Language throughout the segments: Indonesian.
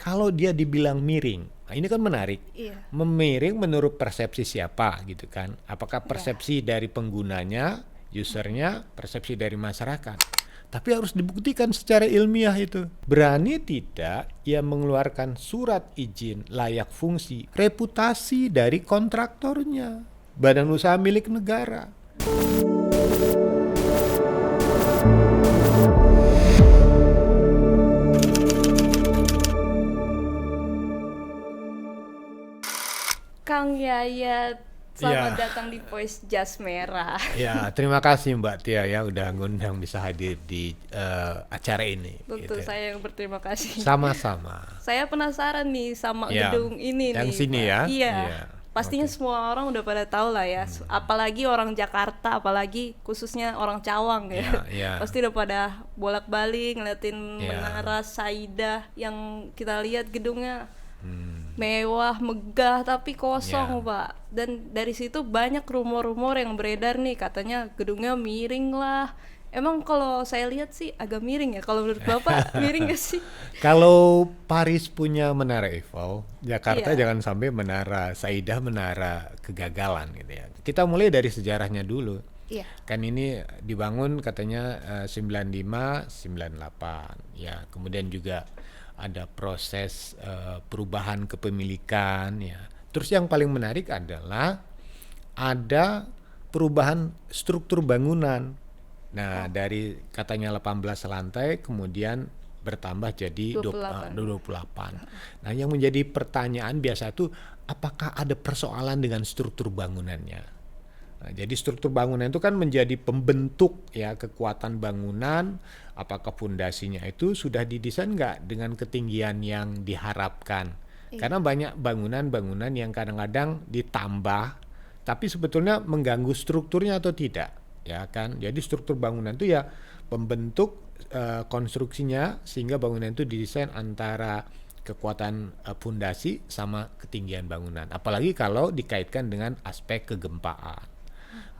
Kalau dia dibilang miring, nah ini kan menarik. Iya. Miring menurut persepsi siapa gitu kan? Apakah Iya. persepsi dari penggunanya, usernya, persepsi dari masyarakat? Tapi harus dibuktikan secara ilmiah itu. Berani tidak ia mengeluarkan surat izin layak fungsi, reputasi dari kontraktornya, badan usaha milik negara. Kang Yayat, selamat Ya, datang di Voice Jas Merah. ya, terima kasih Mbak Tia ya udah ngundang bisa hadir di acara ini. Tentu Gitu. saya yang berterima kasih. Sama-sama. Saya penasaran nih sama Ya, gedung ini yang nih, sini Pak. ya. Iya. Iya, Pastinya oke. semua orang udah pada tahu lah ya. Apalagi orang Jakarta, apalagi khususnya orang Cawang ya. Ya, ya, Pasti udah pada bolak-balik ngeliatin ya. Menara Saidah yang kita lihat gedungnya Hmm, mewah, megah tapi ya. kosong, Pak. Dan dari situ banyak rumor-rumor yang beredar nih, katanya gedungnya miring lah. Emang kalau saya lihat sih agak miring ya. Kalau menurut Bapak miring gak sih? Kalau Paris punya Menara Eiffel, Jakarta Iya. jangan sampai Menara Saidah menara kegagalan gitu ya. Kita mulai dari sejarahnya dulu. Iya. Kan ini dibangun katanya 95, 98 ya. Kemudian juga ada proses perubahan kepemilikan ya. Terus yang paling menarik adalah ada perubahan struktur bangunan. Nah, Oh, dari katanya 18 lantai kemudian bertambah jadi 28. 28. Nah, yang menjadi pertanyaan biasa itu apakah ada persoalan dengan struktur bangunannya? Nah, jadi struktur bangunan itu kan menjadi pembentuk ya kekuatan bangunan. Apakah fondasinya itu sudah didesain nggak dengan ketinggian yang diharapkan? Iya. Karena banyak bangunan-bangunan yang kadang-kadang ditambah, tapi sebetulnya mengganggu strukturnya atau tidak, ya kan? Jadi struktur bangunan itu ya pembentuk konstruksinya sehingga bangunan itu didesain antara kekuatan fondasi sama ketinggian bangunan. Apalagi kalau dikaitkan dengan aspek kegempaan.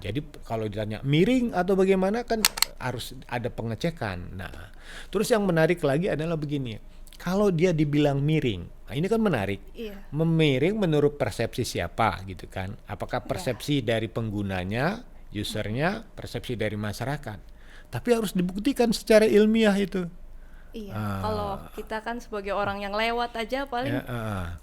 Jadi kalau ditanya miring atau bagaimana kan harus ada pengecekan. Nah, terus yang menarik lagi adalah begini. Kalau dia dibilang miring, nah ini kan menarik. Iya. Memiring menurut persepsi siapa gitu kan? Apakah Iya. persepsi dari penggunanya, usernya, persepsi dari masyarakat? Tapi harus dibuktikan secara ilmiah itu. Iya. Kalau Ah, kita kan sebagai orang yang lewat aja ya, paling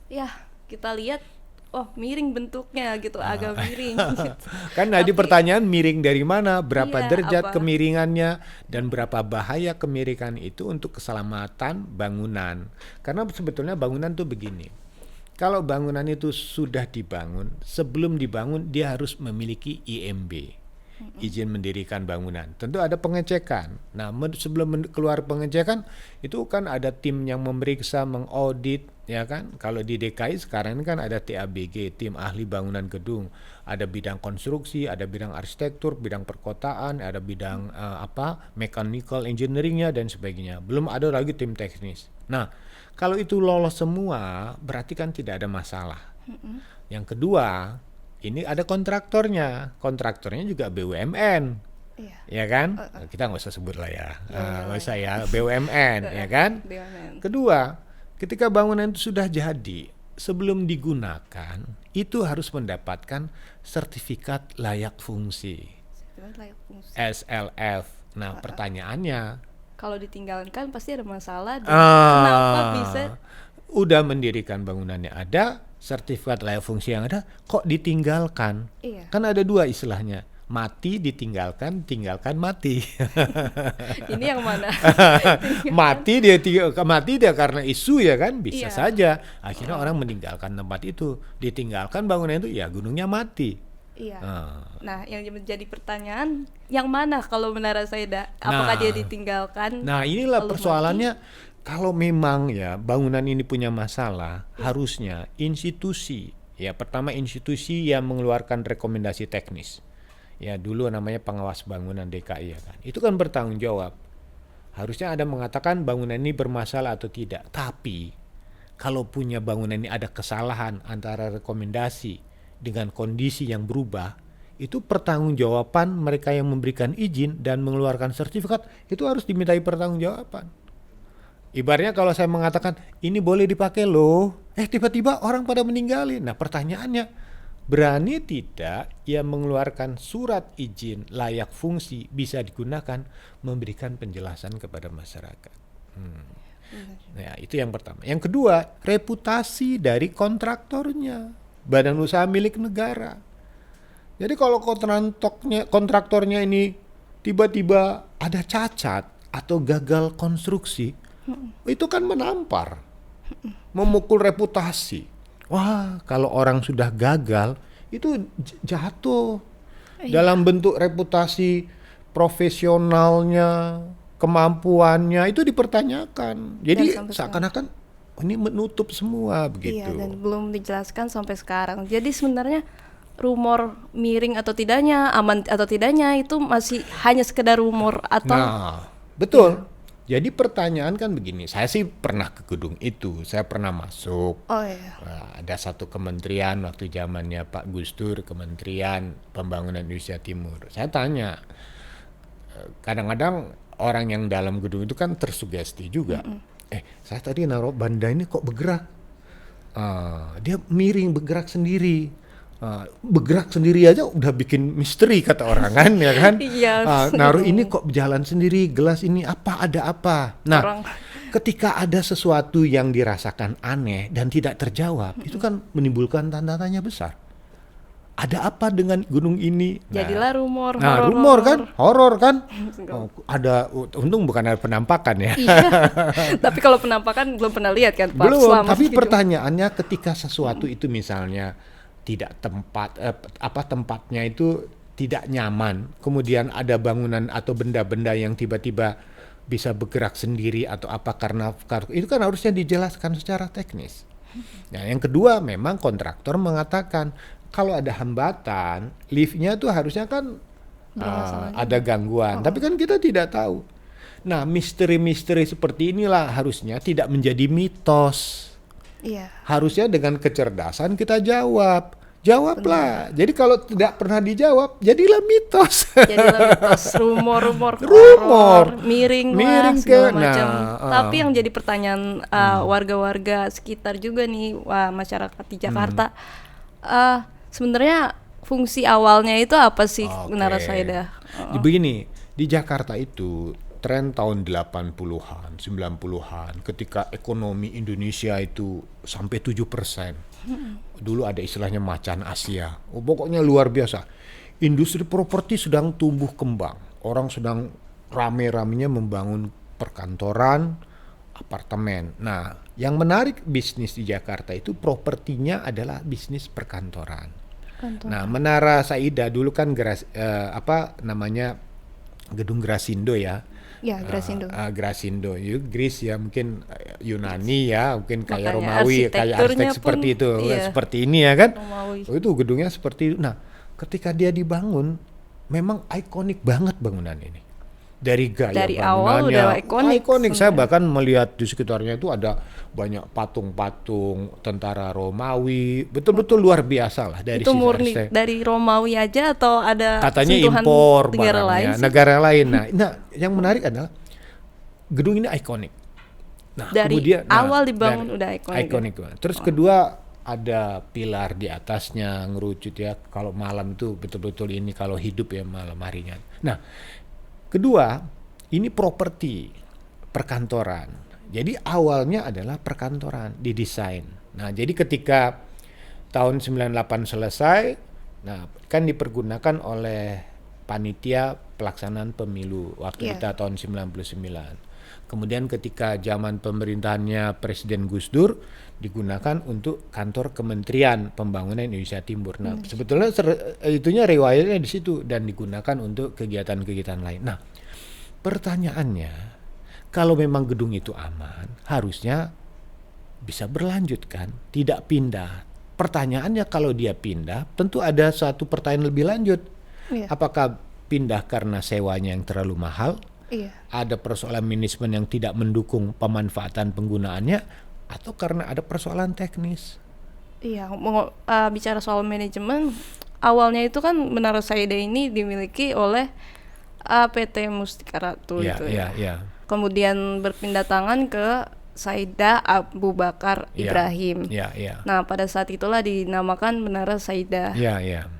ya kita lihat, oh miring bentuknya gitu, agak miring gitu. kan tadi Tapi pertanyaan miring dari mana, berapa iya derajat apa? kemiringannya, dan berapa bahaya kemiringan itu untuk keselamatan bangunan. Karena sebetulnya bangunan tuh begini, kalau bangunan itu sudah dibangun, sebelum dibangun dia harus memiliki IMB, izin mendirikan bangunan. Tentu ada pengecekan. Nah, sebelum keluar pengecekan itu kan ada tim yang memeriksa, mengaudit, ya kan? Kalau di DKI sekarang ini kan ada TABG, tim ahli bangunan gedung. Ada bidang konstruksi, ada bidang arsitektur, bidang perkotaan, ada bidang mechanical engineeringnya dan sebagainya. Belum ada lagi tim teknis. Nah, kalau itu lolos semua, berarti kan tidak ada masalah. Yang kedua, ini ada kontraktornya. Kontraktornya juga BUMN, Iya. ya kan? Eh, Kita nggak usah sebut lah ya, iya nggak iyalah usah ya. ya, BUMN, ya kan? BUMN. Kedua, ketika bangunan itu sudah jadi, sebelum digunakan, itu harus mendapatkan sertifikat layak fungsi, Sertifikat layak fungsi. SLF. Nah, pertanyaannya, Kalau ditinggalkan pasti ada masalah dan kenapa bisa. ah, udah mendirikan bangunannya ada, sertifikat layak fungsi yang ada, kok ditinggalkan? Iya. Kan ada dua istilahnya, mati ditinggalkan, tinggalkan mati. Ini yang mana? Tinggalkan. mati dia karena isu ya kan, bisa Iya. saja. Akhirnya Oh, orang meninggalkan tempat itu, ditinggalkan bangunan itu, ya gunungnya mati. iya. Ah. Nah, yang menjadi pertanyaan, yang mana kalau Menara Saida? Apakah dia Nah, ditinggalkan Nah, inilah lalu mati? persoalannya. Kalau memang ya bangunan ini punya masalah, Iya. harusnya institusi, ya pertama institusi yang mengeluarkan rekomendasi teknis. Ya dulu namanya pengawas bangunan DKI ya kan. Itu kan bertanggung jawab. Harusnya ada mengatakan bangunan ini bermasalah atau tidak. Tapi kalau punya bangunan ini ada kesalahan antara rekomendasi dengan kondisi yang berubah, itu pertanggungjawaban mereka yang memberikan izin dan mengeluarkan sertifikat itu harus dimintai pertanggungjawaban. Ibaratnya kalau saya mengatakan ini boleh dipakai loh, tiba-tiba orang pada meninggalin. Nah pertanyaannya, berani tidak ia mengeluarkan surat izin layak fungsi bisa digunakan memberikan penjelasan kepada masyarakat. Nah itu yang pertama. Yang kedua, reputasi dari kontraktornya, badan usaha milik negara. Jadi kalau kontraktornya ini tiba-tiba ada cacat atau gagal konstruksi, itu kan menampar, memukul reputasi. Wah, kalau orang sudah gagal, itu jatuh dalam bentuk reputasi profesionalnya, kemampuannya itu dipertanyakan. Jadi seakan-akan ini menutup semua begitu. Iya, dan belum dijelaskan sampai sekarang. Jadi sebenarnya rumor miring atau tidaknya, aman atau tidaknya itu masih hanya sekedar rumor atau. Nah, betul. Jadi pertanyaan kan begini, saya sih pernah ke gedung itu, saya pernah masuk. Oh iya. Nah, ada satu kementerian waktu zamannya Pak Gus Dur, Kementerian Pembangunan Indonesia Timur. Saya tanya, kadang-kadang orang yang dalam gedung itu kan tersugesti juga. Saya tadi naruh banda ini kok bergerak? Dia miring, bergerak sendiri. Bergerak sendiri aja udah bikin misteri kata orang kan, ya kan? Iya. Naruh ini kok berjalan sendiri, gelas ini ada apa? Nah, ketika ada sesuatu yang dirasakan aneh dan tidak terjawab, itu kan menimbulkan tanda tanya besar. Ada apa dengan gunung ini? Jadilah rumor. Nah, rumor kan, horor kan? Ada, untung bukan ada penampakan ya. Iya. Tapi kalau penampakan belum pernah lihat kan Pak? Belum, tapi pertanyaannya ketika sesuatu itu misalnya tidak tempatnya itu tidak nyaman, kemudian ada bangunan atau benda-benda yang tiba-tiba bisa bergerak sendiri atau apa karena itu kan harusnya dijelaskan secara teknis. Nah, yang kedua memang kontraktor mengatakan kalau ada hambatan, liftnya tuh harusnya kan ada gangguan, tapi kan kita tidak tahu. Nah, misteri-misteri seperti inilah harusnya tidak menjadi mitos. Iya. Harusnya dengan kecerdasan kita jawablah. Jadi kalau tidak pernah dijawab, jadilah mitos. Rumor, miring lah, segala macam. Tapi yang jadi pertanyaan warga-warga sekitar juga nih, masyarakat di Jakarta, sebenarnya fungsi awalnya itu apa sih menurut saya dah? Begini, di Jakarta itu tren tahun 80-an, 90-an ketika ekonomi Indonesia itu sampai 7%. Dulu ada istilahnya macan Asia. Pokoknya luar biasa. Industri properti sedang tumbuh kembang. Orang sedang rame-ramenya membangun perkantoran, apartemen. Nah, yang menarik bisnis di Jakarta itu propertinya adalah bisnis perkantoran. Nah, Menara Saida dulu kan Gedung Grasindo ya. Ya, Grasindo. Grasindo, Gris ya, mungkin Yunani ya, mungkin kayak Romawi, kayak arsitek seperti itu, seperti ini ya kan. Itu gedungnya seperti itu. Nah, ketika dia dibangun, memang ikonik banget bangunan ini. Dari gaya dari bangunannya, awal udah ikonik. Saya bahkan melihat di sekitarnya itu ada banyak patung-patung tentara Romawi, betul-betul luar biasa lah dari itu sisi murni arsitek. dari Romawi aja atau ada Katanya sentuhan impor negara lain. Nah, yang menarik adalah gedung ini ikonik. Nah, dari kemudian awal dibangun udah ikonik. Terus kedua ada pilar di atasnya ngerucut ya. Kalau malam itu betul-betul ini, kalau hidup ya malam harinya. Nah, kedua, ini properti perkantoran. Jadi awalnya adalah perkantoran didesain. Nah, jadi ketika tahun 98 selesai, nah kan dipergunakan oleh panitia pelaksanaan pemilu waktu kita tahun 99. Kemudian ketika zaman pemerintahannya Presiden Gus Dur digunakan untuk kantor Kementerian Pembangunan Indonesia Timur. Nah, sebetulnya itunya riwayatnya di situ dan digunakan untuk kegiatan-kegiatan lain. Nah, pertanyaannya, kalau memang gedung itu aman, harusnya bisa berlanjut kan, tidak pindah. Pertanyaannya kalau dia pindah, tentu ada satu pertanyaan lebih lanjut. Apakah pindah karena sewanya yang terlalu mahal? Ada persoalan manajemen yang tidak mendukung pemanfaatan penggunaannya, atau karena ada persoalan teknis? Iya, bicara soal manajemen, awalnya itu kan Menara Saida ini dimiliki oleh PT Mustika Ratu itu. Iya. kemudian berpindah tangan ke Saidah Abu Bakar Ibrahim. Nah, pada saat itulah dinamakan Menara Saidah.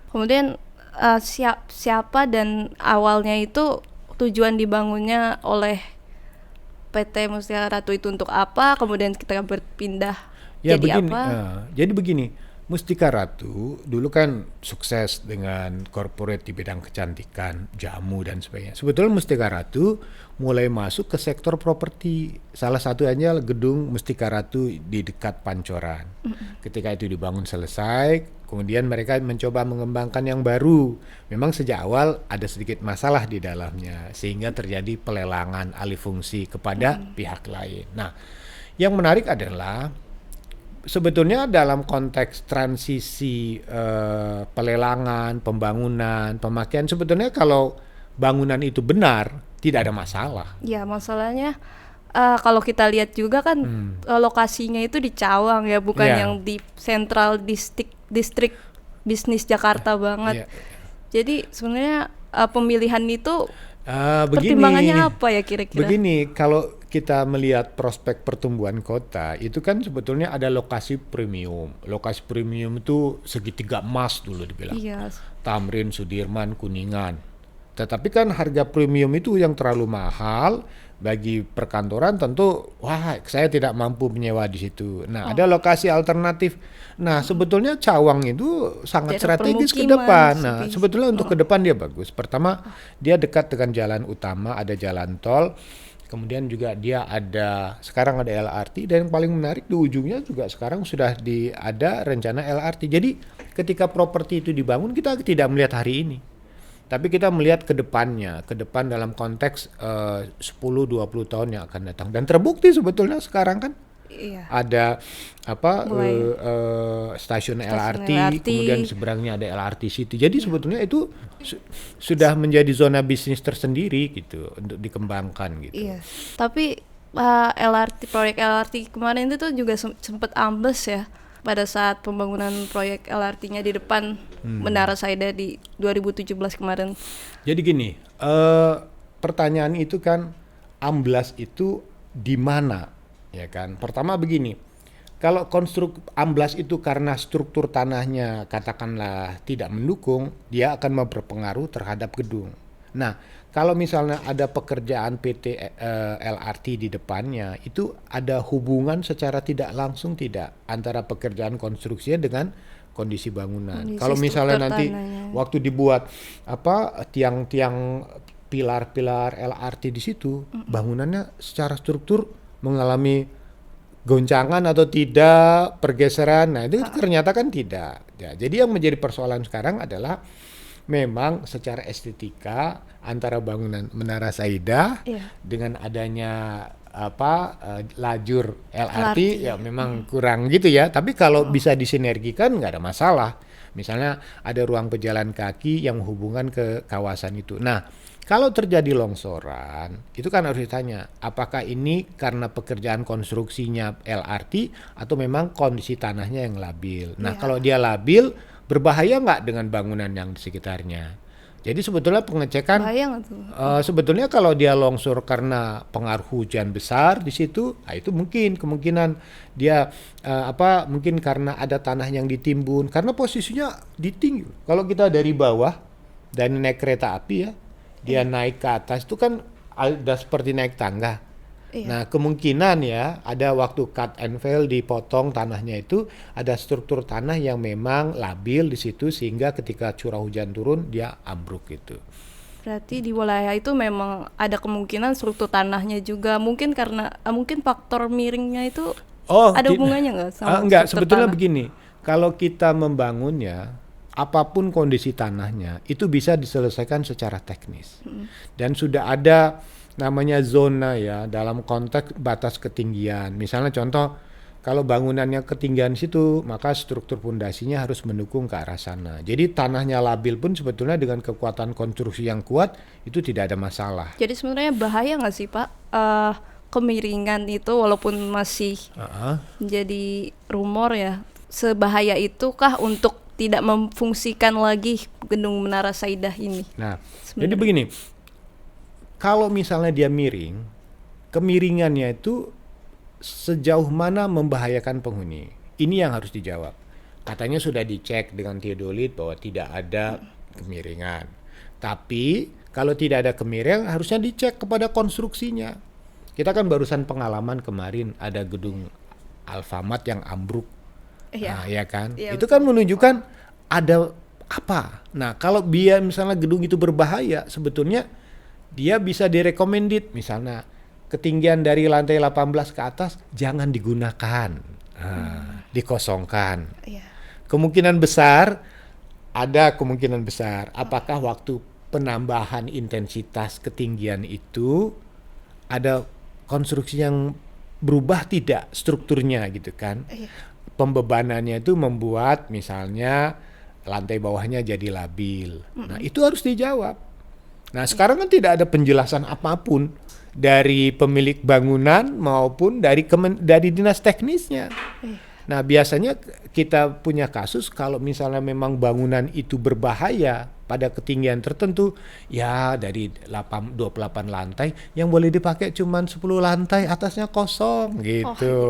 Kemudian siapa dan awalnya itu tujuan dibangunnya oleh PT Mustika Ratu itu untuk apa? Kemudian kita berpindah jadi apa? Jadi begini, Mustika Ratu dulu kan sukses dengan corporate di bidang kecantikan, jamu dan sebagainya. Sebetulnya Mustika Ratu mulai masuk ke sektor properti. Salah satunya gedung Mustika Ratu di dekat Pancoran. Ketika itu dibangun selesai, kemudian mereka mencoba mengembangkan yang baru. Memang sejak awal ada sedikit masalah di dalamnya, sehingga terjadi pelelangan alih fungsi kepada pihak lain. Nah, yang menarik adalah sebetulnya dalam konteks transisi pelelangan, pembangunan, pemakaian, sebetulnya kalau bangunan itu benar, tidak ada masalah. Ya, masalahnya kalau kita lihat juga kan lokasinya itu di Cawang ya, bukan yang di Central District Bisnis Jakarta banget. Jadi sebenarnya pemilihan itu pertimbangannya apa ya kira-kira? Begini, kalau kita melihat prospek pertumbuhan kota, itu kan sebetulnya ada lokasi premium. Lokasi premium itu segitiga emas dulu dibilang. Tamrin, Sudirman, Kuningan. Tetapi kan harga premium itu yang terlalu mahal bagi perkantoran, tentu saya tidak mampu menyewa di situ. Nah, ada lokasi alternatif. Nah, sebetulnya Cawang itu sangat strategis ke depan. Nah, sebetulnya untuk ke depan dia bagus. Pertama, dia dekat dengan jalan utama, ada jalan tol. Kemudian juga dia sekarang ada LRT, dan yang paling menarik di ujungnya juga sekarang sudah ada rencana LRT. Jadi ketika properti itu dibangun, kita tidak melihat hari ini, tapi kita melihat ke depannya, ke depan dalam konteks 10-20 tahun yang akan datang. Dan terbukti sebetulnya sekarang kan ada stasiun LRT, kemudian seberangnya ada LRT City. Jadi sebetulnya itu sudah menjadi zona bisnis tersendiri gitu untuk dikembangkan gitu. Tapi proyek LRT kemarin itu juga sempat ambles ya pada saat pembangunan proyek LRT-nya di depan Menara Saidah di 2017 kemarin. Jadi gini, pertanyaan itu kan amblas itu di mana? Ya kan, pertama begini, kalau amblas itu karena struktur tanahnya katakanlah tidak mendukung, dia akan berpengaruh terhadap gedung. Nah, kalau misalnya ada pekerjaan PT LRT di depannya, itu ada hubungan secara tidak langsung antara pekerjaan konstruksinya dengan kondisi bangunan. Kalau misalnya nanti waktu dibuat tiang-tiang pilar-pilar LRT di situ, bangunannya secara struktur mengalami goncangan atau tidak, pergeseran, nah itu ternyata kan tidak. Ya, jadi yang menjadi persoalan sekarang adalah memang secara estetika antara bangunan Menara Saidah dengan adanya lajur LRT ya memang kurang gitu ya. Tapi kalau bisa disinergikan nggak ada masalah. Misalnya ada ruang pejalan kaki yang menghubungkan ke kawasan itu. Nah, kalau terjadi longsoran, itu kan harus ditanya, apakah ini karena pekerjaan konstruksinya LRT atau memang kondisi tanahnya yang labil. Nah, kalau dia labil, berbahaya nggak dengan bangunan yang di sekitarnya? Jadi sebetulnya pengecekan, sebetulnya kalau dia longsor karena pengaruh hujan besar di situ, nah itu kemungkinan dia mungkin karena ada tanah yang ditimbun, karena posisinya di tinggi. Kalau kita dari bawah dan naik kereta api ya, dia naik ke atas itu kan ada seperti naik tangga. Nah, kemungkinan ya ada waktu cut and fill dipotong tanahnya itu ada struktur tanah yang memang labil di situ sehingga ketika curah hujan turun dia ambruk gitu. Berarti di wilayah itu memang ada kemungkinan struktur tanahnya juga mungkin karena mungkin faktor miringnya itu ada hubungannya nggak sama enggak, sebetulnya tanah? Begini, kalau kita membangunnya apapun kondisi tanahnya itu bisa diselesaikan secara teknis. Dan sudah ada namanya zona ya dalam konteks batas ketinggian. Misalnya contoh kalau bangunannya ketinggian situ maka struktur pondasinya harus mendukung ke arah sana. Jadi tanahnya labil pun sebetulnya dengan kekuatan konstruksi yang kuat itu tidak ada masalah. Jadi sebenarnya bahaya nggak sih Pak kemiringan itu walaupun masih jadi rumor ya, sebahaya itukah untuk tidak memfungsikan lagi gedung Menara Saidah ini? Nah, jadi begini, kalau misalnya dia miring, kemiringannya itu sejauh mana membahayakan penghuni. Ini yang harus dijawab. Katanya sudah dicek dengan teodolit bahwa tidak ada kemiringan. Tapi kalau tidak ada kemiringan harusnya dicek kepada konstruksinya. Kita kan barusan pengalaman kemarin ada gedung Alfamart yang ambruk. Nah, ya kan? Itu kan menunjukkan ada apa. Nah, kalau biar misalnya gedung itu berbahaya, sebetulnya dia bisa direkomended, misalnya ketinggian dari lantai 18 ke atas jangan digunakan, dikosongkan. Kemungkinan besar, apakah waktu penambahan intensitas ketinggian itu ada konstruksi yang berubah tidak strukturnya gitu kan. Pembebanannya itu membuat misalnya lantai bawahnya jadi labil. Nah, itu harus dijawab. Nah, sekarang kan tidak ada penjelasan apapun dari pemilik bangunan maupun dari dinas teknisnya. Nah, biasanya kita punya kasus kalau misalnya memang bangunan itu berbahaya pada ketinggian tertentu, ya dari 28 lantai yang boleh dipakai cuma 10 lantai, atasnya kosong gitu.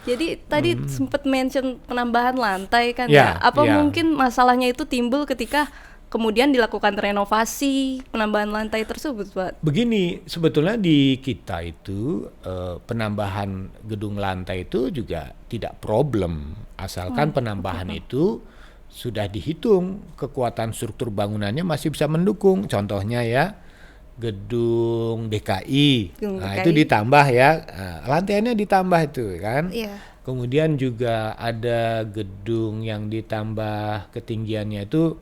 Jadi tadi sempat mention penambahan lantai kan ya? Apa mungkin masalahnya itu timbul ketika kemudian dilakukan renovasi penambahan lantai tersebut, Pak? Begini, sebetulnya di kita itu penambahan gedung lantai itu juga tidak problem, asalkan penambahan itu sudah dihitung kekuatan struktur bangunannya masih bisa mendukung. Contohnya ya gedung DKI, itu ditambah ya, lantainya ditambah itu kan. Kemudian juga ada gedung yang ditambah ketinggiannya itu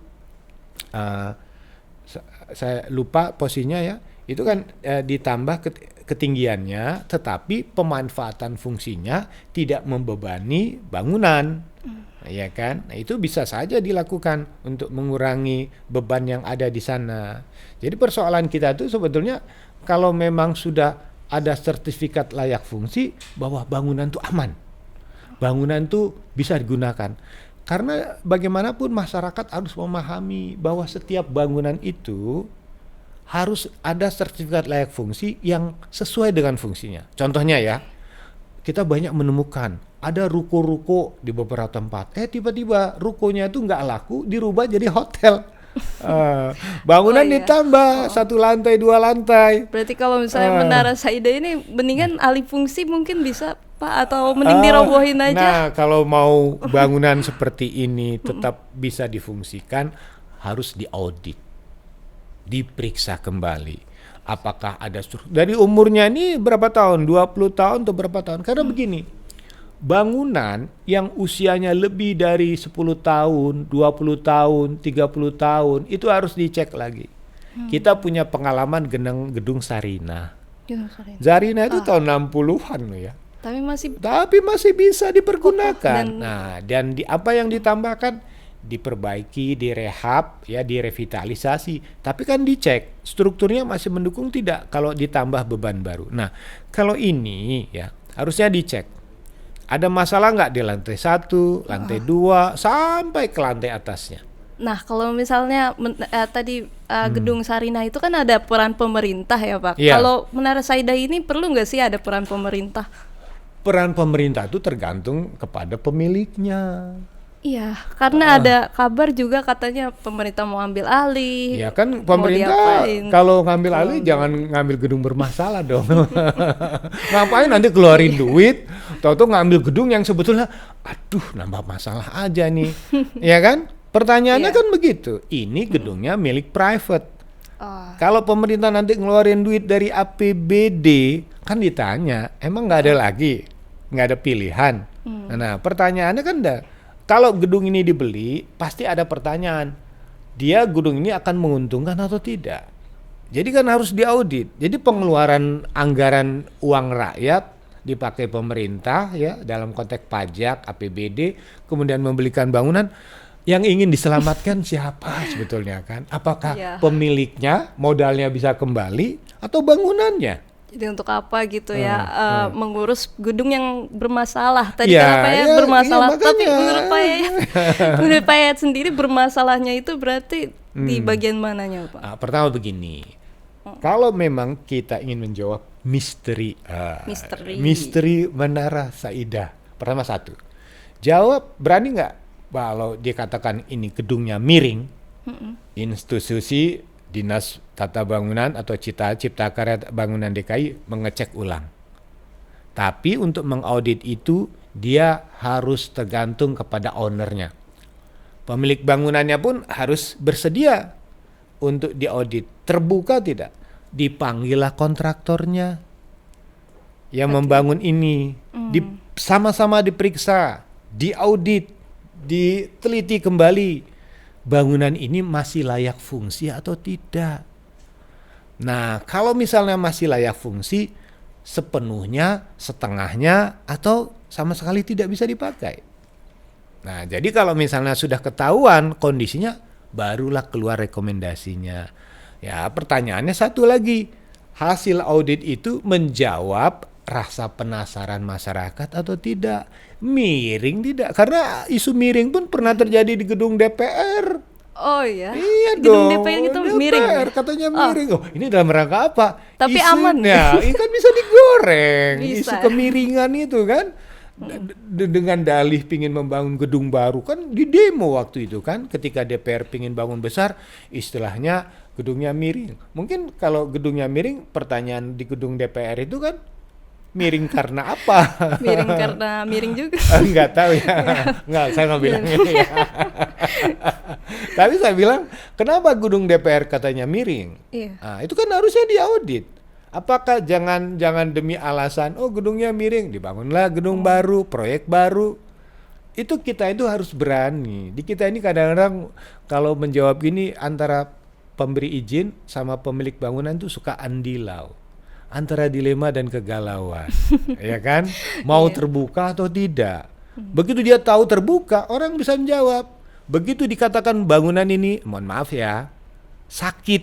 saya lupa posisinya ya, itu kan ditambah ketinggiannya, tetapi pemanfaatan fungsinya tidak membebani bangunan, ya kan? Nah, itu bisa saja dilakukan untuk mengurangi beban yang ada di sana. Jadi persoalan kita itu sebetulnya kalau memang sudah ada sertifikat layak fungsi bahwa bangunan itu aman, bangunan itu bisa digunakan. Karena bagaimanapun masyarakat harus memahami bahwa setiap bangunan itu harus ada sertifikat layak fungsi yang sesuai dengan fungsinya. Contohnya ya, kita banyak menemukan ada ruko-ruko di beberapa tempat. Tiba-tiba rukonya itu nggak laku, dirubah jadi hotel. Bangunan ditambah 1 lantai 2 lantai. Berarti kalau misalnya Menara Saidah ini mendingan alih fungsi mungkin bisa Pak, atau mending dirobohin aja. Nah, kalau mau bangunan seperti ini tetap bisa difungsikan, harus diaudit, diperiksa kembali. Apakah ada dari umurnya ini berapa tahun, 20 tahun atau berapa tahun? Karena begini, bangunan yang usianya lebih dari 10 tahun, 20 tahun, 30 tahun, itu harus dicek lagi. Kita punya pengalaman gedung Sarina. Sarina itu tahun 60-an loh ya. Tapi masih bisa dipergunakan. Dan apa yang ditambahkan, diperbaiki, direhab, ya, direvitalisasi. Tapi kan dicek strukturnya masih mendukung tidak kalau ditambah beban baru. Nah, kalau ini ya harusnya dicek. Ada masalah nggak di lantai 1, lantai 2, sampai ke lantai atasnya. Nah, kalau misalnya tadi gedung Sarina itu kan ada peran pemerintah ya Pak. Kalau Menara Saidah ini perlu nggak sih ada peran pemerintah? Peran pemerintah itu tergantung kepada pemiliknya. Iya, karena ada kabar juga katanya pemerintah mau ambil alih. Ya kan, pemerintah kalau ngambil alih jangan ngambil gedung bermasalah dong. Ngapain nanti keluarin duit, tahu-tahu ngambil gedung yang sebetulnya aduh nambah masalah aja nih. Ya kan? Pertanyaannya kan begitu. Ini gedungnya milik private. Kalau pemerintah nanti ngeluarin duit dari APBD, kan ditanya, emang nggak ada lagi, nggak ada pilihan. Nah, pertanyaannya kan kalau gedung ini dibeli, pasti ada pertanyaan, gedung ini akan menguntungkan atau tidak. Jadi kan harus diaudit. Jadi pengeluaran anggaran uang rakyat dipakai pemerintah ya dalam konteks pajak, APBD, kemudian membelikan bangunan. Yang ingin diselamatkan siapa sebetulnya kan? Apakah pemiliknya, modalnya bisa kembali, atau bangunannya? Jadi untuk apa gitu mengurus gedung yang bermasalah? Tadi kan Pak Yayat bermasalah, tapi menurut Pak Yayat sendiri bermasalahnya itu berarti di bagian mananya Pak? Pertama begini, Kalau memang kita ingin menjawab misteri Menara Saidah, pertama satu, jawab berani nggak kalau dikatakan ini gedungnya miring, institusi Dinas Tata Bangunan atau Cipta Karya Bangunan DKI mengecek ulang. Tapi untuk mengaudit itu dia harus tergantung kepada ownernya. Pemilik bangunannya pun harus bersedia untuk diaudit. Terbuka tidak? Dipanggillah kontraktornya yang membangun ini. Sama-sama diperiksa, diaudit, diteliti kembali. Bangunan ini masih layak fungsi atau tidak. Nah, kalau misalnya masih layak fungsi, sepenuhnya, setengahnya, atau sama sekali tidak bisa dipakai. Nah, jadi kalau misalnya sudah ketahuan kondisinya, barulah keluar rekomendasinya. Ya, pertanyaannya satu lagi, hasil audit itu menjawab rasa penasaran masyarakat atau tidak? Miring tidak? Karena isu miring pun pernah terjadi di gedung DPR. Oh iya? Iya gedung dong. DPR itu miring? DPR katanya miring. Oh, ini dalam rangka apa? Tapi aman. Ya, ini kan bisa digoreng. Bisa. Isu kemiringan itu kan. Dengan dalih pingin membangun gedung baru kan di demo waktu itu kan, ketika DPR pingin bangun besar, istilahnya gedungnya miring. Mungkin kalau gedungnya miring, pertanyaan di gedung DPR itu kan miring karena apa? Miring karena miring juga. Enggak tahu ya. Enggak, saya nggak bilang ya. Tapi saya bilang, kenapa gedung DPR katanya miring? Iya. Nah, itu kan harusnya diaudit. Apakah jangan demi alasan gedungnya miring, dibangunlah gedung baru, proyek baru. Itu kita itu harus berani. Di kita ini kadang-kadang kalau menjawab ini antara pemberi izin sama pemilik bangunan tuh suka andilau. Antara dilema dan kegalauan. Ya kan? Mau terbuka atau tidak. Begitu dia tahu terbuka, orang bisa menjawab. Begitu dikatakan bangunan ini, mohon maaf ya, sakit,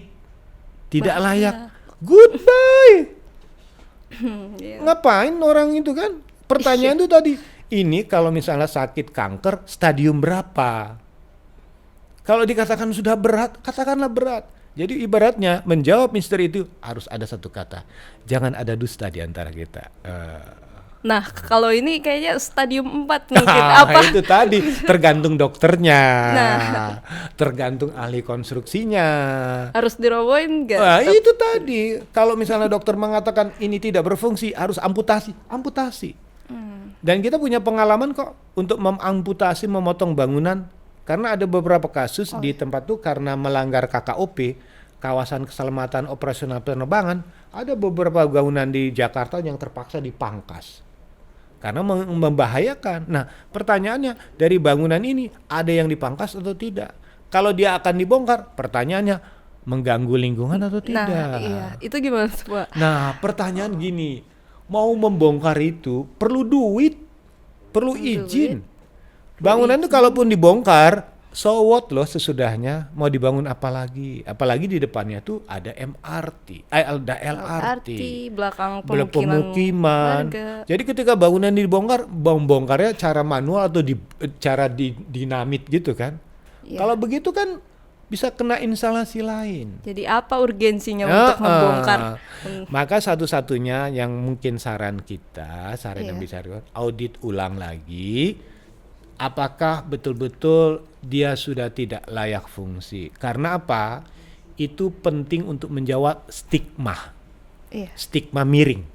tidak layak. Goodbye. Ngapain orang itu kan? Pertanyaan itu tadi, ini kalau misalnya sakit kanker stadium berapa? Kalau dikatakan sudah berat, katakanlah berat. Jadi ibaratnya menjawab misteri itu harus ada satu kata, jangan ada dusta di antara kita. Nah, kalau ini kayaknya stadium 4 mungkin apa? Itu tadi tergantung dokternya, tergantung ahli konstruksinya. Harus dirobohin nggak? Nah, itu tadi. Kalau misalnya dokter mengatakan ini tidak berfungsi, harus amputasi. Dan kita punya pengalaman kok untuk mengamputasi, memotong bangunan. Karena ada beberapa kasus di tempat tuh karena melanggar KKOP, kawasan keselamatan operasional penerbangan, ada beberapa bangunan di Jakarta yang terpaksa dipangkas. Karena membahayakan. Nah, pertanyaannya, dari bangunan ini ada yang dipangkas atau tidak? Kalau dia akan dibongkar, pertanyaannya mengganggu lingkungan atau tidak? Nah, iya. Itu gimana, Pak? Nah, pertanyaan gini, mau membongkar itu perlu duit, perlu izin. Bangunan itu kalaupun dibongkar, so what loh sesudahnya, mau dibangun apa lagi? Apalagi di depannya tuh ada MRT, ada LRT, belakang pemukiman. Jadi ketika bangunan dibongkar, bongkarnya cara manual atau cara dinamit gitu kan? Yeah. Kalau begitu kan bisa kena instalasi lain. Jadi apa urgensinya untuk membongkar? Maka satu-satunya yang mungkin saran yang bisa audit ulang lagi. Apakah betul-betul dia sudah tidak layak fungsi? Karena apa? Itu penting untuk menjawab stigma. Iya. Stigma miring.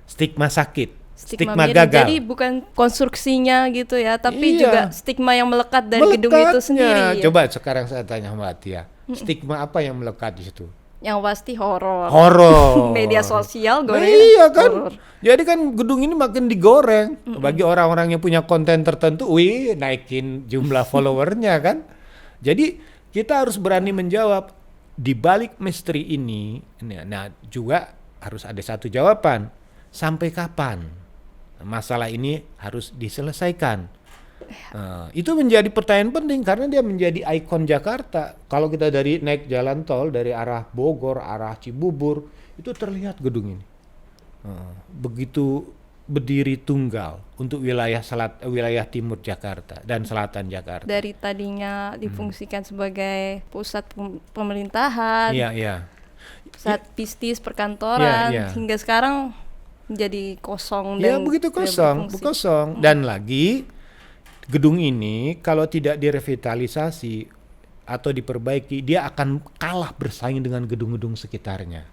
Stigma sakit. Stigma miring. gagal. Jadi bukan konstruksinya gitu ya, tapi juga stigma yang melekat dari gedung itu sendiri. Ya? Coba sekarang saya tanya Mbak Tia. Stigma apa yang melekat di situ? Yang pasti horor. Media sosial goreng. Iya kan. Horror. Jadi kan gedung ini makin digoreng. Bagi orang-orang yang punya konten tertentu, naikin jumlah followernya kan. Jadi kita harus berani menjawab di balik misteri ini. Nah, juga harus ada satu jawaban. Sampai kapan masalah ini harus diselesaikan? Itu menjadi pertanyaan penting karena dia menjadi ikon Jakarta. Kalau kita naik jalan tol dari arah Bogor, arah Cibubur, itu terlihat gedung ini. Begitu berdiri tunggal untuk wilayah timur Jakarta dan selatan Jakarta. Dari tadinya difungsikan sebagai pusat pemerintahan. Iya. Saat bisnis perkantoran hingga sekarang menjadi kosong dan begitu kosong. Dan lagi gedung ini kalau tidak direvitalisasi atau diperbaiki, dia akan kalah bersaing dengan gedung-gedung sekitarnya.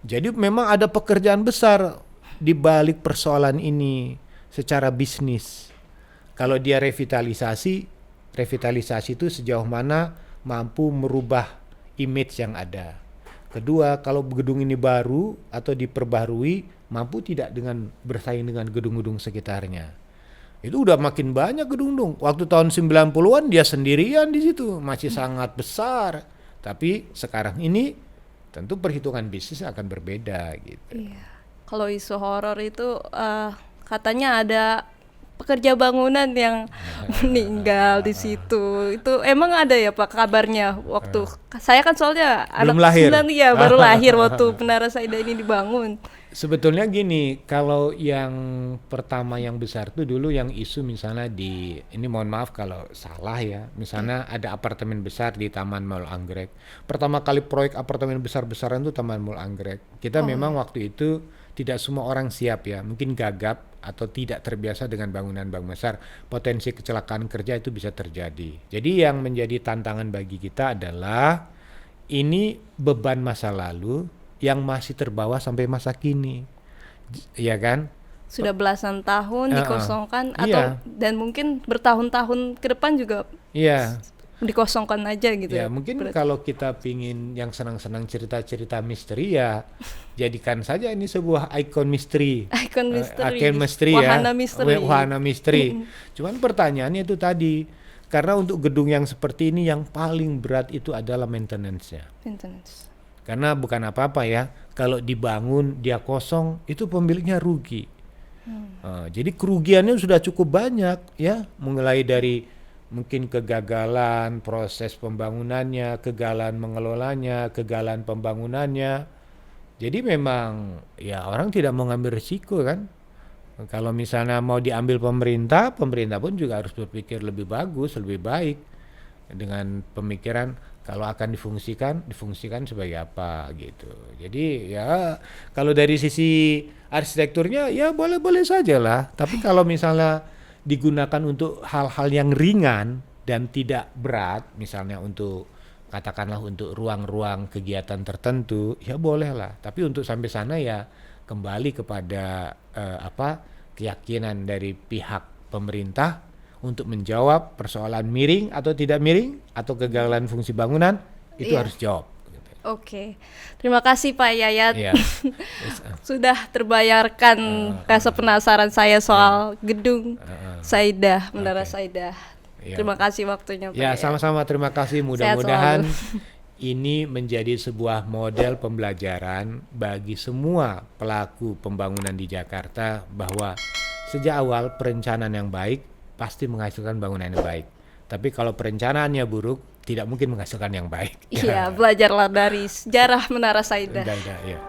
Jadi memang ada pekerjaan besar di balik persoalan ini secara bisnis. Kalau dia revitalisasi itu sejauh mana mampu merubah image yang ada. Kedua, kalau gedung ini baru atau diperbarui, mampu tidak dengan bersaing dengan gedung-gedung sekitarnya. Itu udah makin banyak gedung-gedung. Waktu tahun 90-an dia sendirian di situ, masih sangat besar. Tapi sekarang ini tentu perhitungan bisnis akan berbeda gitu. Iya. Kalau isu horor itu katanya ada pekerja bangunan yang meninggal di situ. Itu emang ada ya Pak kabarnya waktu saya kan soalnya belum lahir. Baru lahir waktu Menara Saidah ini dibangun. Sebetulnya gini, kalau yang pertama yang besar tuh dulu yang isu misalnya ini mohon maaf kalau salah ya, misalnya ada apartemen besar di Taman Mall Anggrek. Pertama kali proyek apartemen besar-besaran itu Taman Mall Anggrek. Kita memang waktu itu tidak semua orang siap ya, mungkin gagap atau tidak terbiasa dengan bangunan-bangunan besar, potensi kecelakaan kerja itu bisa terjadi. Jadi yang menjadi tantangan bagi kita adalah ini beban masa lalu yang masih terbawa sampai masa kini, ya kan? Sudah belasan tahun dikosongkan atau dan mungkin bertahun-tahun ke depan juga dikosongkan aja gitu. Ya mungkin kalau kita pingin yang senang-senang cerita-cerita misteri ya jadikan saja ini sebuah ikon misteri. Wahana misteri. Cuman pertanyaannya itu tadi, karena untuk gedung yang seperti ini yang paling berat itu adalah maintenance-nya. Karena bukan apa-apa ya, kalau dibangun dia kosong itu pemiliknya rugi. Jadi kerugiannya sudah cukup banyak ya, mulai dari mungkin kegagalan proses pembangunannya, kegagalan mengelolanya, kegagalan pembangunannya. Jadi memang ya orang tidak mau ngambil risiko kan. Kalau misalnya mau diambil pemerintah pun juga harus berpikir lebih bagus, lebih baik dengan pemikiran kalau akan difungsikan sebagai apa gitu. Jadi ya kalau dari sisi arsitekturnya ya boleh-boleh saja lah. Tapi kalau misalnya digunakan untuk hal-hal yang ringan dan tidak berat, misalnya untuk katakanlah untuk ruang-ruang kegiatan tertentu, ya boleh lah. Tapi untuk sampai sana ya kembali kepada keyakinan dari pihak pemerintah untuk menjawab persoalan miring atau tidak miring atau kegagalan fungsi bangunan itu harus jawab. Oke, terima kasih Pak Yayat sudah terbayarkan rasa penasaran saya soal gedung Saidah, Menara Saidah. Terima kasih waktunya Pak. Ya sama-sama, terima kasih. Mudah-mudahan ini menjadi sebuah model pembelajaran bagi semua pelaku pembangunan di Jakarta bahwa sejak awal perencanaan yang baik pasti menghasilkan bangunan yang baik. Tapi kalau perencanaannya buruk, tidak mungkin menghasilkan yang baik. Iya, belajarlah dari sejarah Menara Saidah. Ya.